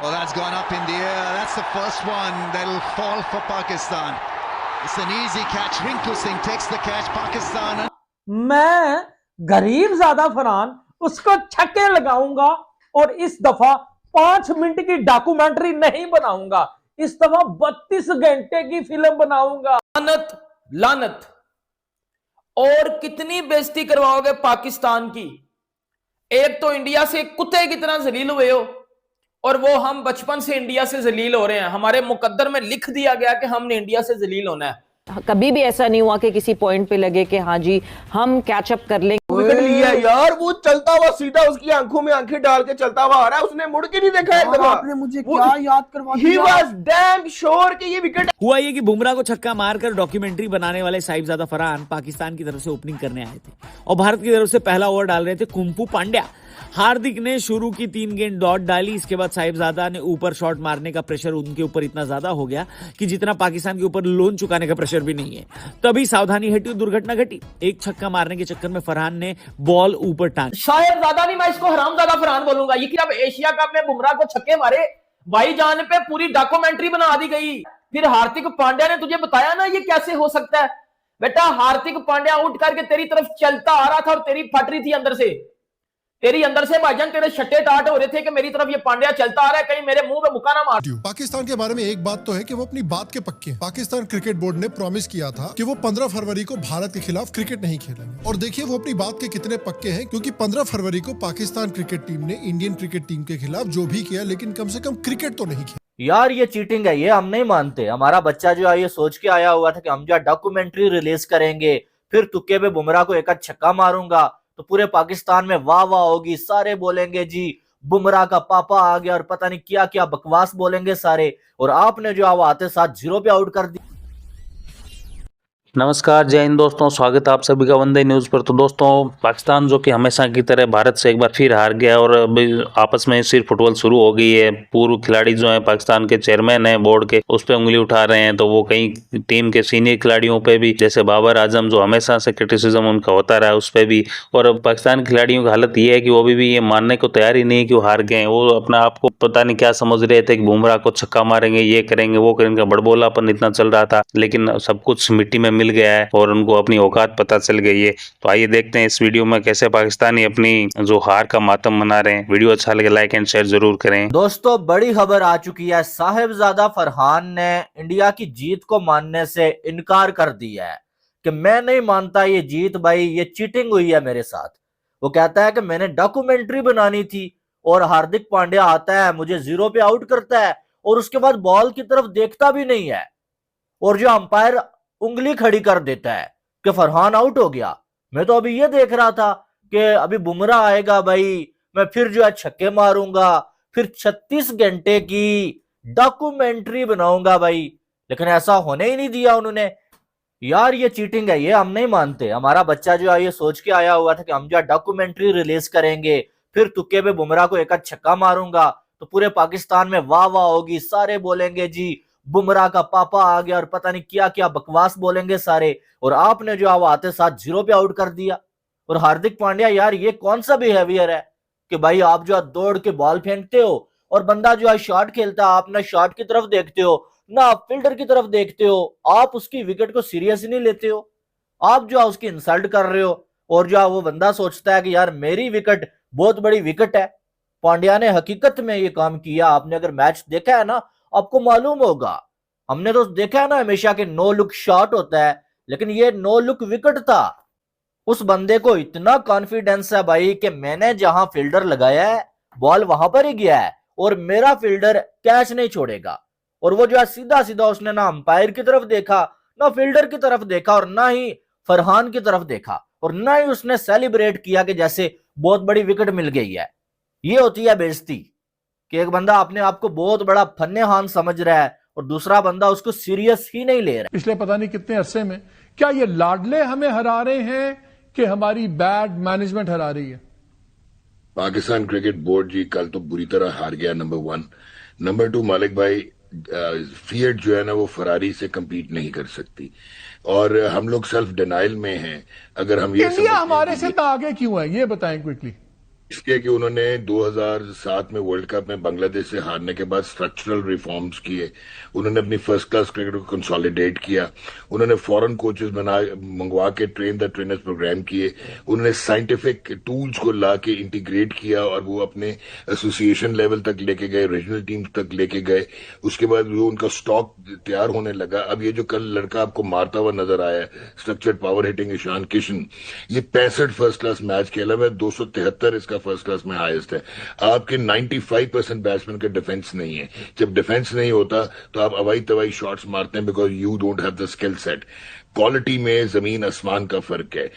Well, that's gone up in the air. That's the first one that'll fall for Pakistan. It's an easy catch. Rinku Singh takes the catch. Pakistan. मैं गरीब ज्यादा फरहान उसको छक्के लगाऊंगा और इस दफा 5 मिनट की डॉक्यूमेंट्री नहीं बनाऊंगा, इस दफा 32 घंटे की फिल्म बनाऊंगा। लानत लानत। और कितनी बेइज्जती करवाओगे पाकिस्तान की। एक तो इंडिया से कुत्ते की तरह जलील हुए हो, और वो हम बचपन से इंडिया से जलील हो रहे हैं। हमारे मुकद्दर में लिख दिया गया कि हमने इंडिया से जलील होना है। कभी भी ऐसा नहीं हुआ कि किसी पॉइंट पे लगे कि हाँ जी हम कैच अप कर लेंगे। विकेट लिया यार, वो चलता हुआ सीधा उसकी आंखों में आंखें डाल के चलता हुआ आ रहा है, उसने मुड़ के नहीं देखा। एक दफा आपने मुझे क्या याद करवा दिया? He was damn sure कि ये विकेट। हुआ ये कि बुमराह को छक्का मारकर डॉक्यूमेंट्री बनाने वाले साहिबजादा फरहान पाकिस्तान की तरफ से ओपनिंग करने आए थे और भारत की तरफ से पहला ओवर डाल रहे थे कुंफू पांड्या। हार्दिक ने शुरू की 3 गेंद डॉट डाली, इसके बाद साहिबजादा ने ऊपर शॉट मारने का प्रेशर उनके ऊपर इतना ज्यादा हो गया कि जितना पाकिस्तान के ऊपर लोन चुकाने का प्रेशर भी नहीं है। तभी सावधानी हटी, दुर्घटना घटी। एक छक्का मारने के चक्कर में फरहान ने बॉल ऊपर टांग। साहिबजादा नहीं, मैं इसको हरामजादा फरहान बोलूंगा। ये कि अब एशिया कप में बुमराह को छक्के मारे, भाईजान पे पूरी डॉक्यूमेंट्री बना दी गई। फिर हार्दिक पांड्या ने तुझे बताया ना ये कैसे हो सकता है। बेटा हार्दिक पांड्या उठ करके तेरी तरफ चलता आ रहा था और तेरी फट रही थी अंदर से। तेरी अंदर से भाईजान तेरे छट्टे टाट हो रहे थे कि मेरी तरफ ये पांड्या चलता आ रहा है, कहीं मेरे मुंह पे मुक्का ना मार। पाकिस्तान के बारे में एक बात तो है कि वो अपनी बात के पक्के हैं। पाकिस्तान क्रिकेट बोर्ड ने प्रॉमिस किया था कि वो 15 फरवरी को भारत के खिलाफ क्रिकेट नहीं खेलेंगे, और देखिए वो अपनी बात के कितने पक्के हैं, क्योंकि 15 फरवरी को पाकिस्तान क्रिकेट टीम ने इंडियन क्रिकेट टीम के खिलाफ जो भी किया, लेकिन कम से कम क्रिकेट तो नहीं खेला। यार ये चीटिंग है, ये हम नहीं मानते। हमारा बच्चा जो है ये सोच के आया हुआ था कि हम जो डॉक्यूमेंट्री रिलीज करेंगे, फिर तुक्के पे बुमराह को एक छक्का मारूंगा तो पूरे पाकिस्तान में वाह वाह होगी, सारे बोलेंगे जी बुमराह का पापा आ गया और पता नहीं क्या क्या बकवास बोलेंगे सारे, और आपने जो आते साथ 0 पे आउट कर दिया। नमस्कार, जय हिंद दोस्तों, स्वागत है आप सभी का वंदे न्यूज पर। तो दोस्तों पाकिस्तान जो कि हमेशा की तरह भारत से एक बार फिर हार गया और अब आपस में सिर्फ फुटबॉल शुरू हो गई है। पूर्व खिलाड़ी जो है पाकिस्तान के चेयरमैन है बोर्ड के, उस पर उंगली उठा रहे हैं। तो वो कई टीम के सीनियर खिलाड़ियों पे भी, जैसे बाबर आजम जो हमेशा से क्रिटिसिज्म उनका होता रहा, उस पर भी। और अब पाकिस्तान खिलाड़ियों की हालत ये है कि वो अभी भी ये मानने को तैयार ही नहीं कि वो हार गए। वो अपना आपको पता नहीं क्या समझ रहे थे कि बुमराह को छक्का मारेंगे, ये करेंगे वो करेंगे, बड़बोलापन इतना चल रहा था, लेकिन सब कुछ मिट्टी में मिल गया है और उनको अपनी औकात पता चल गई है। तो आइए देखते हैं इस वीडियो में कैसे पाकिस्तानी अपनी जो हार का मातम मना रहे हैं। वीडियो अच्छा लगे लाइक एंड शेयर जरूर करें। दोस्तों बड़ी खबर आ चुकी है, साहिबजादा फरहान ने इंडिया की जीत को मानने से इनकार कर दिया है कि मैं नहीं मानता ये जीत, भाई ये चीटिंग हुई है मेरे साथ। वो कहता है कि मैंने डॉक्यूमेंट्री बनानी थी और हार्दिक पांड्या आता है मुझे 0 पे आउट करता है और उसके बाद बॉल की तरफ देखता भी नहीं है, और जो अंपायर उंगली खड़ी कर देता है कि फरहान आउट हो गया। मैं तो अभी ये देख रहा था कि अभी बुमराह आएगा, भाई मैं फिर जो है छक्के मारूंगा, फिर 36 घंटे की डॉक्यूमेंट्री बनाऊंगा भाई, लेकिन ऐसा होने ही नहीं दिया उन्होंने। यार ये चीटिंग है, ये हम नहीं मानते। हमारा बच्चा जो है ये सोच के आया हुआ था कि हम जो डॉक्यूमेंट्री रिलीज करेंगे, फिर तुक्के पे बुमराह को एक छक्का मारूंगा तो पूरे पाकिस्तान में वाह वाह होगी, सारे बोलेंगे जी बुमराह का पापा आ गया और पता नहीं क्या क्या बकवास बोलेंगे सारे, और आपने जो आते साथ 0 पे आउट कर दिया। और हार्दिक पांड्या, यार ये कौन सा बिहेवियर है कि भाई आप जो दौड़ के बॉल फेंकते हो और बंदा जो है शॉट खेलता है, आप ना शॉट की तरफ देखते हो ना आप फील्डर की तरफ देखते हो, आप उसकी विकेट को सीरियस नहीं लेते हो, आप जो है उसकी इंसल्ट कर रहे हो, और जो है वो बंदा सोचता है कि यार मेरी विकेट बहुत बड़ी विकेट है। पांड्या ने हकीकत में ये काम किया। आपने अगर मैच देखा है ना आपको मालूम होगा, हमने तो देखा है ना हमेशा के नो लुक शॉट होता है, लेकिन ये नो लुक विकेट था। उस बंदे को इतना कॉन्फिडेंस है भाई कि मैंने जहां फील्डर लगाया है बॉल वहां पर ही गया है और मेरा फील्डर कैच नहीं छोड़ेगा। और वो जो है सीधा सीधा उसने ना अंपायर की तरफ देखा, ना फील्डर की तरफ देखा, और ना ही फरहान की तरफ देखा, और ना ही उसने सेलिब्रेट किया कि जैसे बहुत बड़ी विकेट मिल गई है। ये होती है बेइज्जती कि एक बंदा अपने आप को बहुत बड़ा फन्ने हान समझ रहा है और दूसरा बंदा उसको सीरियस ही नहीं ले रहा। पिछले पता नहीं कितने अरसे में क्या ये लाडले हमें हरा रहे हैं कि हमारी बैड मैनेजमेंट हरा रही है? पाकिस्तान क्रिकेट बोर्ड जी कल तो बुरी तरह हार गया, नंबर 1। नंबर 2, मालिक भाई फिएट जो है ना वो फरारी से compete नहीं कर सकती, और हम लोग सेल्फ डिनाइल में हैं। अगर हम ये इंडिया हमारे से तो आगे क्यों है, ये बताएं क्विकली। इसलिए कि उन्होंने 2007 में वर्ल्ड कप में बांग्लादेश से हारने के बाद स्ट्रक्चरल रिफॉर्म्स किए। उन्होंने अपनी फर्स्ट क्लास क्रिकेट को कंसोलिडेट किया। उन्होंने फॉरेन कोचेस मंगवा के ट्रेन द ट्रेनर्स प्रोग्राम किए। उन्होंने साइंटिफिक टूल्स को ला के इंटीग्रेट किया और वो अपने एसोसिएशन लेवल तक लेके गए, रीजनल टीम तक लेके गए। उसके बाद वो उनका स्टॉक तैयार होने लगा। अब ये जो कल लड़का आपको मारता हुआ नजर आया, structured power hitting Ishan Kishan, ये 65 फर्स्ट क्लास मैच खेला हुआ है, 273 इसका फर्स्ट क्लास में हाईएस्ट है। आपके 95% बैट्समैन का डिफेंस नहीं है। जब डिफेंस नहीं होता तो आप अवाई तवाई शॉट्स मारते हैं because you don't have the skill set. Quality में जमीन आसमान का फर्क है।